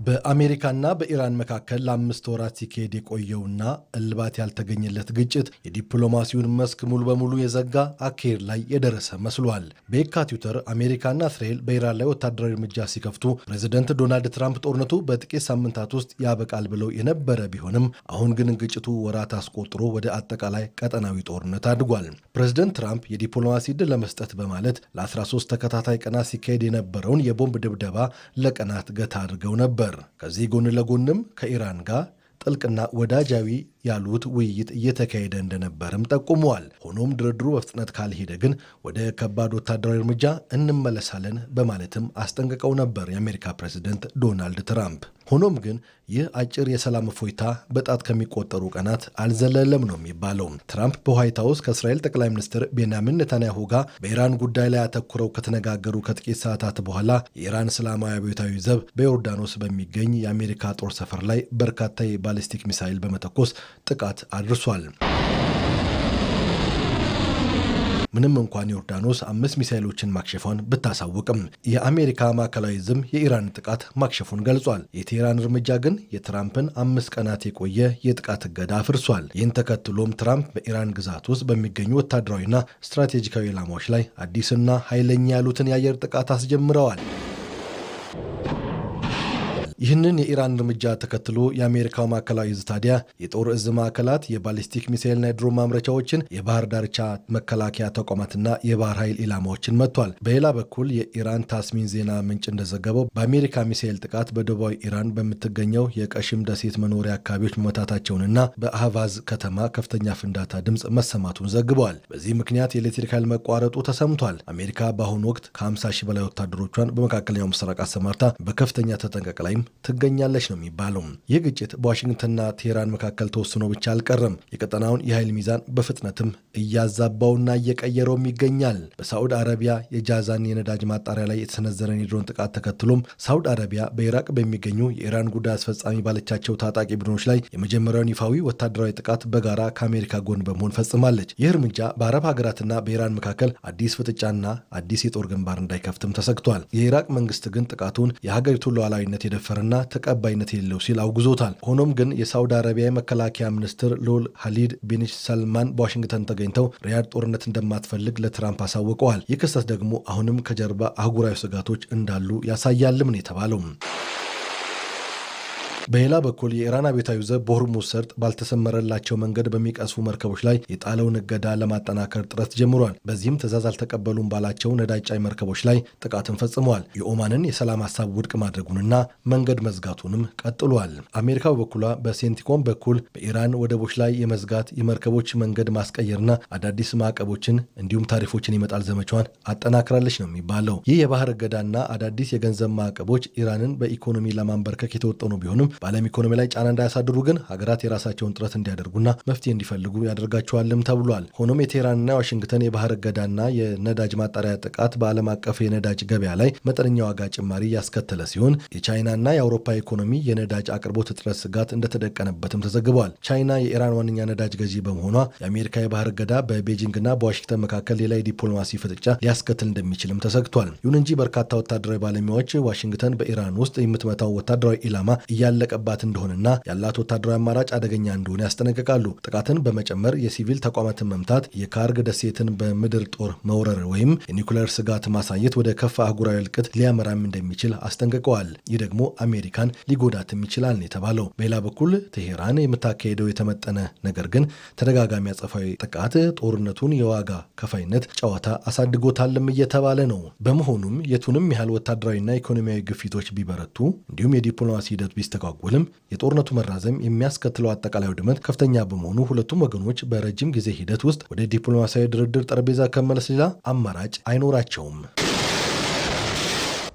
በአሜሪካና በኢራን መካከል ለአምስት ወራት ሲካሄድ የቆየውና እልባት ያልተገኘለት ግጭት የዲፕሎማሲውን መስክ ሙሉ በሙሉ የዘጋ አካሄድ ላይ የደረሰ መስሏል። በየካቲት ወር አሜሪካና እስራኤል በኢራን ላይ ወታደራዊ እርምጃ ሲከፍቱ ፕሬዝዳንት ዶናልድ ትራምፕ ጦርነቱ በጥቂት ሳምንታት ውስጥ ያበቃል ብለው የነበረ ቢሆንም አሁን ግን ግጭቱ ወራት አስቆጥሮ ወደ አጠቃላይ ቀጠናዊ ጦርነት አድጓል። ፕሬዝዳንት ትራምፕ የዲፕሎማሲ ድል ለመስጠት በማለት ለ13 ተከታታይ ቀናት ሲካሄድ የነበረውን የቦምብ ድብደባ ለቀናት ገታ አድርገው ነበር። ከዚህ ጎን ለጎንም ከኢራን ጋር ጥልቅና ወዳጃዊ ያሉት ውይይት እየተካሄደ እንደነበርም ጠቁመዋል። ሆኖም ድርድሩ በፍጥነት ካልሄደ ግን ወደ ከባድ ወታደራዊ እርምጃ እንመለሳለን በማለትም አስጠንቅቀው ነበር የአሜሪካ ፕሬዝዳንት ዶናልድ ትራምፕ። ሆኖም ግን ይህ አጭር የሰላም እፎይታ በጣት ከሚቆጠሩ ቀናት አልዘለለም ነው የሚባለው። ትራምፕ በዋይት ሀውስ ከእስራኤል ጠቅላይ ሚኒስትር ቤንያሚን ኔታንያሁ ጋር በኢራን ጉዳይ ላይ አተኩረው ከተነጋገሩ ከጥቂት ሰዓታት በኋላ የኢራን እስላማዊ አብዮታዊ ዘብ በዮርዳኖስ በሚገኝ የአሜሪካ ጦር ሰፈር ላይ በርካታ የባሊስቲክ ሚሳይል በመተኮስ ጥቃት አድርሷል። ምንም እንኳን ዮርዳኖስ 5 ሚሳይሎችን ማክሸፏን ብታሳውቅም የአሜሪካ ማዕከላዊ ዕዝም የኢራን ጥቃት ማክሸፉን ገልጿል። የቴህራን እርምጃ ግን የትራምፕን 5 ቀናት የቆየ የጥቃት እገዳ አፍርሷል። ይህን ተከትሎም ትራምፕ በኢራን ግዛት ውስጥ በሚገኙ ወታደራዊና ስትራቴጂካዊ ኢላማዎች ላይ አዲስና ኃይለኛ ያሉትን የአየር ጥቃት አስጀምረዋል። ይህንን የኢራን እርምጃ ተከትሎ የአሜሪካው ማዕከላዊ ዕዝ ታዲያ የጦር ዕዝ ማዕከላት፣ የባሊስቲክ ሚሳይልና የድሮን ማምረቻዎችን፣ የባህር ዳርቻ መከላከያ ተቋማትና የባህር ኃይል ኢላማዎችን መጥቷል። በሌላ በኩል የኢራን ታስሚን ዜና ምንጭ እንደዘገበው በአሜሪካ ሚሳይል ጥቃት በደቡባዊ ኢራን በምትገኘው የቀሽም ደሴት መኖሪያ አካባቢዎች መመታታቸውንና በአህቫዝ ከተማ ከፍተኛ ፍንዳታ ድምፅ መሰማቱን ዘግበዋል። በዚህ ምክንያት የኤሌክትሪክ ኃይል መቋረጡ ተሰምቷል። አሜሪካ በአሁኑ ወቅት ከ50 ሺህ በላይ ወታደሮቿን በመካከለኛው ምስራቅ አሰማርታ በከፍተኛ ተጠንቀቅ ላይም ትገኛለች ነው የሚባለው። ይህ ግጭት በዋሽንግተንና ቴህራን መካከል ተወስኖ ብቻ አልቀረም። የቀጠናውን የኃይል ሚዛን በፍጥነትም እያዛባውና እየቀየረውም ይገኛል። በሳዑዲ አረቢያ የጃዛን የነዳጅ ማጣሪያ ላይ የተሰነዘረን የድሮን ጥቃት ተከትሎም ሳዑዲ አረቢያ በኢራቅ በሚገኙ የኢራን ጉዳይ አስፈጻሚ ባለቻቸው ታጣቂ ቡድኖች ላይ የመጀመሪያውን ይፋዊ ወታደራዊ ጥቃት በጋራ ከአሜሪካ ጎን በመሆን ፈጽማለች። ይህ እርምጃ በአረብ ሀገራትና በኢራን መካከል አዲስ ፍጥጫና አዲስ የጦር ግንባር እንዳይከፍትም ተሰግቷል። የኢራቅ መንግስት ግን ጥቃቱን የሀገሪቱን ሉዓላዊነት የደፈረና ተቀባይነት የሌለው ሲል አውግዞታል። ሆኖም ግን የሳውዲ አረቢያ የመከላከያ ሚኒስትር ሉል ሀሊድ ቢን ሰልማን በዋሽንግተን ተገኝተው ሪያድ ጦርነት እንደማትፈልግ ለትራምፕ አሳውቀዋል። ይህ ክስተት ደግሞ አሁንም ከጀርባ አህጉራዊ ስጋቶች እንዳሉ ያሳያልም ነው የተባለው። በሌላ በኩል የኢራን አብዮታዊ ዘብ በሆርሙዝ ሰርጥ ባልተሰመረላቸው መንገድ በሚቀስፉ መርከቦች ላይ የጣለውን እገዳ ለማጠናከር ጥረት ጀምሯል። በዚህም ትዕዛዝ አልተቀበሉም ባላቸው ነዳጅ ጫኝ መርከቦች ላይ ጥቃትን ፈጽመዋል። የኦማንን የሰላም ሀሳብ ውድቅ ማድረጉንና መንገድ መዝጋቱንም ቀጥሏል። አሜሪካ በበኩሏ በሴንቲኮም በኩል በኢራን ወደቦች ላይ የመዝጋት የመርከቦች መንገድ ማስቀየርና አዳዲስ ማዕቀቦችን እንዲሁም ታሪፎችን ይመጣል ዘመቻዋን አጠናክራለች ነው የሚባለው። ይህ የባህር እገዳና አዳዲስ የገንዘብ ማዕቀቦች ኢራንን በኢኮኖሚ ለማንበርከክ የተወጠኑ ቢሆንም በዓለም ኢኮኖሚ ላይ ጫና እንዳያሳድሩ ግን ሀገራት የራሳቸውን ጥረት እንዲያደርጉና መፍትሄ እንዲፈልጉ ያደርጋቸዋልም ተብሏል። ሆኖም የቴህራንና የዋሽንግተን የባህር እገዳና የነዳጅ ማጣሪያ ጥቃት በዓለም አቀፍ የነዳጅ ገበያ ላይ መጠነኛ ዋጋ ጭማሪ ያስከተለ ሲሆን የቻይናና የአውሮፓ ኢኮኖሚ የነዳጅ አቅርቦት እጥረት ስጋት እንደተደቀነበትም ተዘግቧል። ቻይና የኢራን ዋነኛ ነዳጅ ገዢ በመሆኗ የአሜሪካ የባህር እገዳ በቤጂንግና በዋሽንግተን መካከል ሌላ የዲፕሎማሲ ፍጥጫ ሊያስከትል እንደሚችልም ተሰግቷል። ይሁን እንጂ በርካታ ወታደራዊ ባለሙያዎች ዋሽንግተን በኢራን ውስጥ የምትመታው ወታደራዊ ኢላማ እያለቀባት እንደሆነና ያላት ወታደራዊ አማራጭ አደገኛ እንደሆነ ያስጠነቅቃሉ። ጥቃትን በመጨመር የሲቪል ተቋማትን መምታት፣ የካርግ ደሴትን በምድር ጦር መውረር ወይም የኒውክሌር ስጋት ማሳየት ወደ ከፋ አህጉራዊ እልቂት ሊያመራም እንደሚችል አስጠንቅቀዋል። ይህ ደግሞ አሜሪካን ሊጎዳትም ይችላል ነው የተባለው። በሌላ በኩል ቴሄራን የምታካሄደው የተመጠነ ነገር ግን ተደጋጋሚ አጸፋዊ ጥቃት ጦርነቱን የዋጋ ከፋይነት ጨዋታ አሳድጎታልም እየተባለ ነው። በመሆኑም የቱንም ያህል ወታደራዊና ኢኮኖሚያዊ ግፊቶች ቢበረቱ እንዲሁም የዲፕሎማሲ ሂደት ቢስተጓጎልም የጦርነቱ መራዘም የሚያስከትለው አጠቃላይ ውድመት ከፍተኛ በመሆኑ ሁለቱም ወገኖች በረጅም ጊዜ ሂደት ውስጥ ወደ ዲፕሎማሲያዊ ድርድር ጠረጴዛ ከመለስ ሌላ አማራጭ አይኖራቸውም።